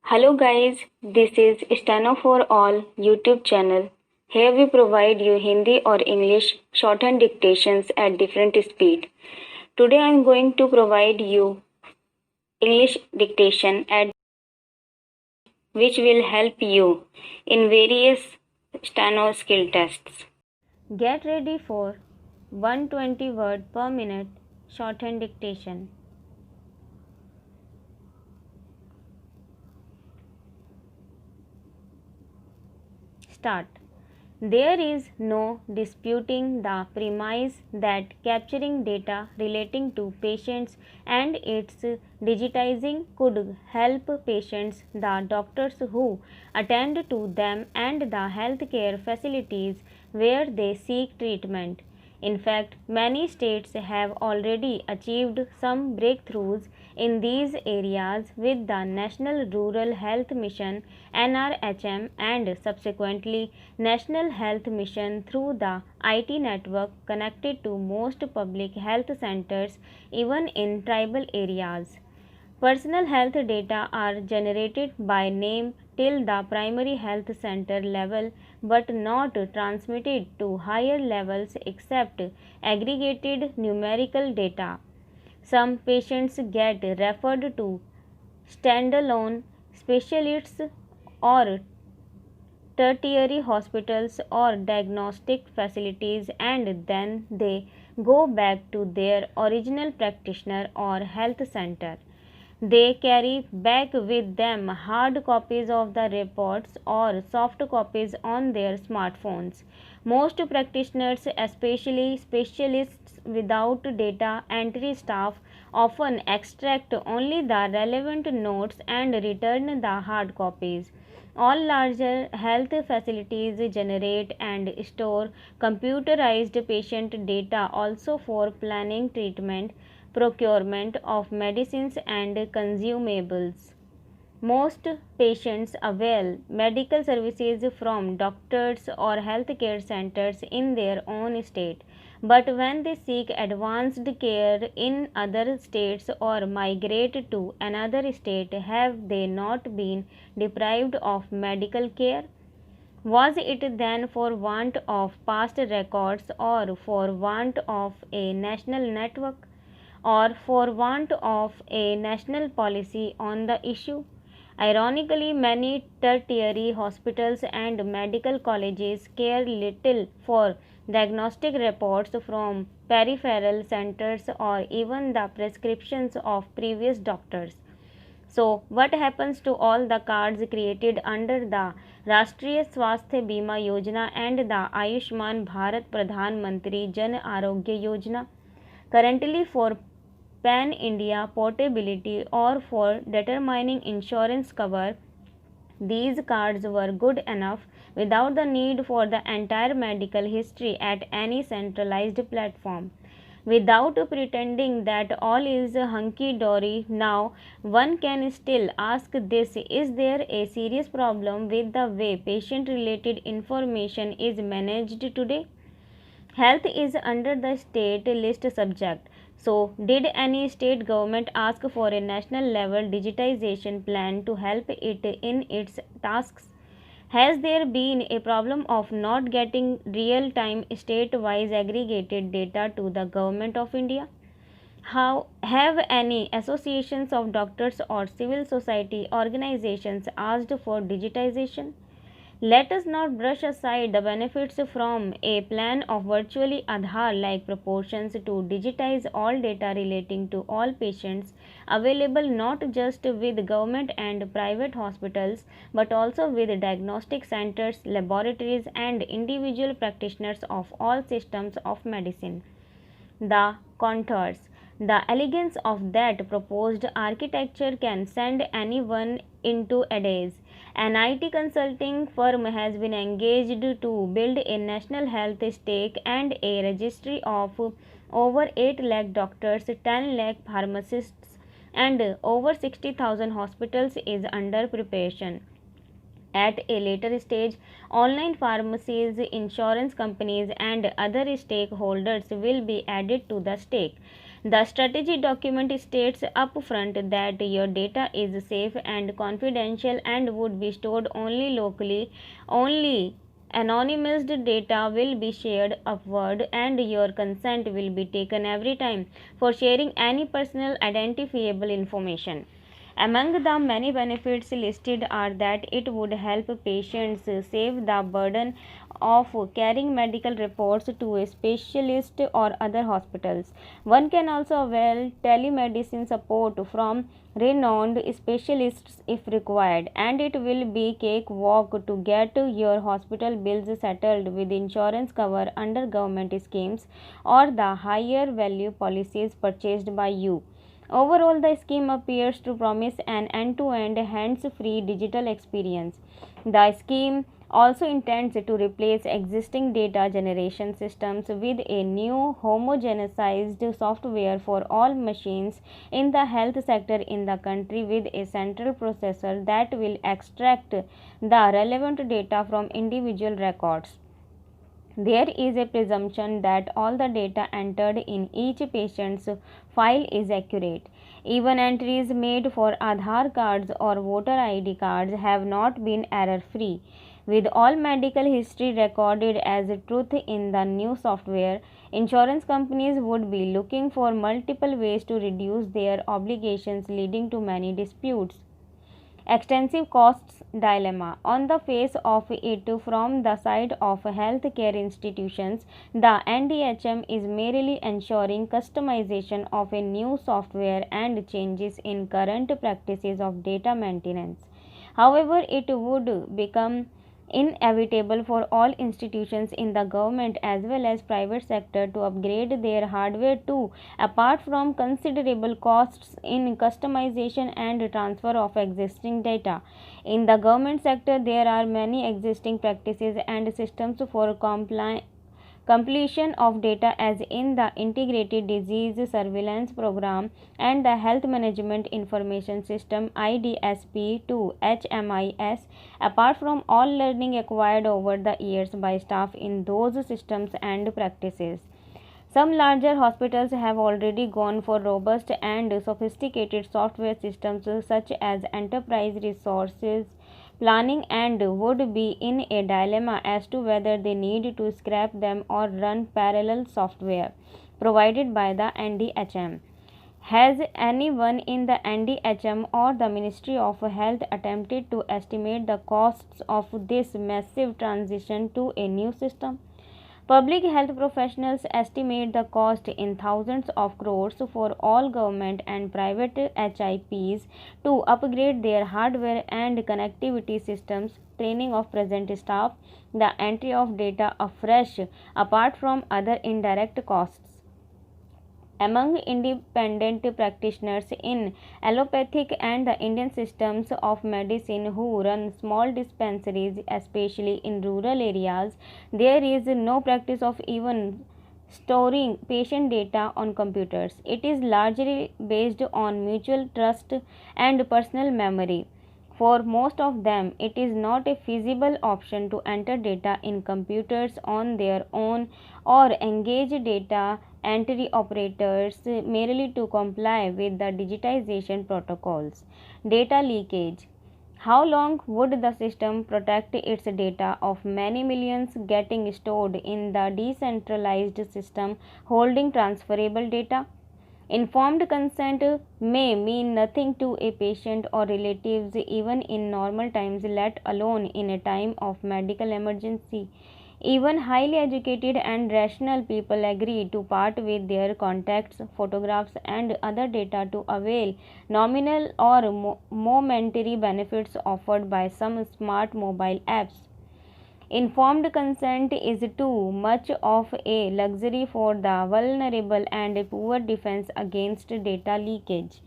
Hello guys, this is Steno for All YouTube channel. Here we provide you Hindi or English shorthand dictations at different speed. Today I am going to provide you English dictation at which will help you in various Steno skill tests. Get ready for 120 word per minute shorthand dictation. Start. There is no disputing the premise that capturing data relating to patients and its digitizing could help patients, the doctors who attend to them, and the healthcare facilities where they seek treatment. In fact, many states have already achieved some breakthroughs in these areas with the National Rural Health Mission NRHM and subsequently National Health Mission through the IT network connected to most public health centers even in tribal areas. Personal health data are generated by name till the primary health center level but not transmitted to higher levels except aggregated numerical data. Some patients get referred to standalone specialists or tertiary hospitals or diagnostic facilities and then they go back to their original practitioner or health center. They carry back with them hard copies of the reports or soft copies on their smartphones. Most practitioners, especially specialists without data entry staff, often extract only the relevant notes and return the hard copies. All larger health facilities generate and store computerized patient data also for planning treatment, procurement of medicines and consumables. Most patients avail medical services from doctors or healthcare centers in their own state. But when they seek advanced care in other states or migrate to another state, have they not been deprived of medical care? Was it then for want of past records, or for want of a national network, or for want of a national policy on the issue? Ironically, many tertiary hospitals and medical colleges care little for diagnostic reports from peripheral centers or even the prescriptions of previous doctors. So, what happens to all the cards created under the Rashtriya Swasthya Bima Yojana and the Ayushman Bharat Pradhan Mantri Jan Arogya Yojana? Currently, for pan India portability or for determining insurance cover, these cards were good enough without the need for the entire medical history at any centralized platform. Without pretending that all is hunky dory now, one can still ask this: is there a serious problem with the way patient related information is managed today? Health is under the state list subject. So, did any state government ask for a national level digitization plan to help it in its tasks? Has there been a problem of not getting real time state wise aggregated data to the Government of India? How have any associations of doctors or civil society organizations asked for digitization? Let us not brush aside the benefits from a plan of virtually Aadhaar like proportions to digitize all data relating to all patients available not just with government and private hospitals but also with diagnostic centers, laboratories, and individual practitioners of all systems of medicine. The contours. The elegance of that proposed architecture can send anyone into a daze. An IT consulting firm has been engaged to build a national health stake and a registry of over 8 lakh doctors, 10 lakh pharmacists, and over 60,000 hospitals is under preparation. At a later stage, online pharmacies, insurance companies, and other stakeholders will be added to the stake. The strategy document states upfront that your data is safe and confidential and would be stored only locally. Only anonymized data will be shared upward, and your consent will be taken every time for sharing any personal identifiable information. Among the many benefits listed are that it would help patients save the burden of carrying medical reports to a specialist or other hospitals. One can also avail telemedicine support from renowned specialists if required, and it will be cakewalk to get your hospital bills settled with insurance cover under government schemes or the higher value policies purchased by you. Overall, the scheme appears to promise an end-to-end hands-free digital experience. The scheme also intends to replace existing data generation systems with a new homogenized software for all machines in the health sector in the country, with a central processor that will extract the relevant data from individual records. There is a presumption that all the data entered in each patient's file is accurate. Even entries made for Aadhaar cards or voter ID cards have not been error free. With all medical history recorded as truth in the new software, insurance companies would be looking for multiple ways to reduce their obligations, leading to many disputes. Extensive costs dilemma. On the face of it, from the side of healthcare institutions, the NDHM is merely ensuring customization of a new software and changes in current practices of data maintenance. However, it would become inevitable for all institutions in the government as well as private sector to upgrade their hardware too, apart from considerable costs in customization and transfer of existing data. In the government sector, there are many existing practices and systems for completion of data, as in the Integrated Disease Surveillance Program and the Health Management Information System IDSP to HMIS. Apart from all learning acquired over the years by staff in those systems and practices, some larger hospitals have already gone for robust and sophisticated software systems such as enterprise resources planning, and would be in a dilemma as to whether they need to scrap them or run parallel software provided by the NDHM. Has anyone in the NDHM or the Ministry of Health attempted to estimate the costs of this massive transition to a new system? Public health professionals estimate the cost in thousands of crores for all government and private HIPs to upgrade their hardware and connectivity systems, training of present staff, the entry of data afresh, apart from other indirect costs. Among independent practitioners in allopathic and the Indian systems of medicine who run small dispensaries, especially in rural areas, there is no practice of even storing patient data on computers. It is largely based on mutual trust and personal memory. For most of them, it is not a feasible option to enter data in computers on their own or engage data entry operators merely to comply with the digitization protocols. Data leakage. How long would the system protect its data of many millions getting stored in the decentralized system holding transferable data? Informed consent may mean nothing to a patient or relatives even in normal times, let alone in a time of medical emergency. Even highly educated and rational people agree to part with their contacts, photographs, and other data to avail nominal or momentary benefits offered by some smart mobile apps. Informed consent is too much of a luxury for the vulnerable and a poor defense against data leakage.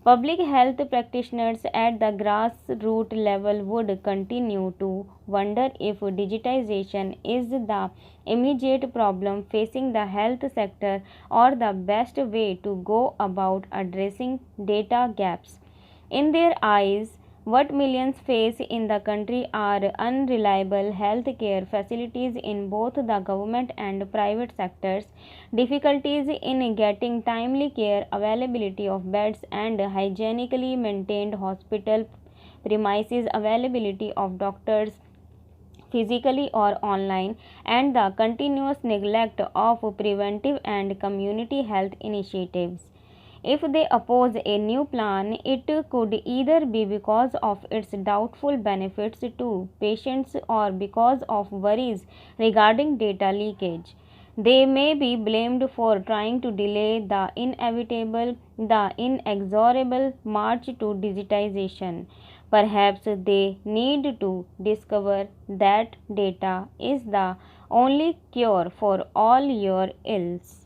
Public health practitioners at the grassroots level would continue to wonder if digitization is the immediate problem facing the health sector or the best way to go about addressing data gaps. In their eyes, What millions face in the country are unreliable health care facilities in both the government and private sectors, difficulties in getting timely care, availability of beds and hygienically maintained hospital premises, availability of doctors physically or online, and the continuous neglect of preventive and community health initiatives. If they oppose a new plan, it could either be because of its doubtful benefits to patients or because of worries regarding data leakage. They may be blamed for trying to delay the inevitable, the inexorable march to digitization. Perhaps they need to discover that data is the only cure for all your ills.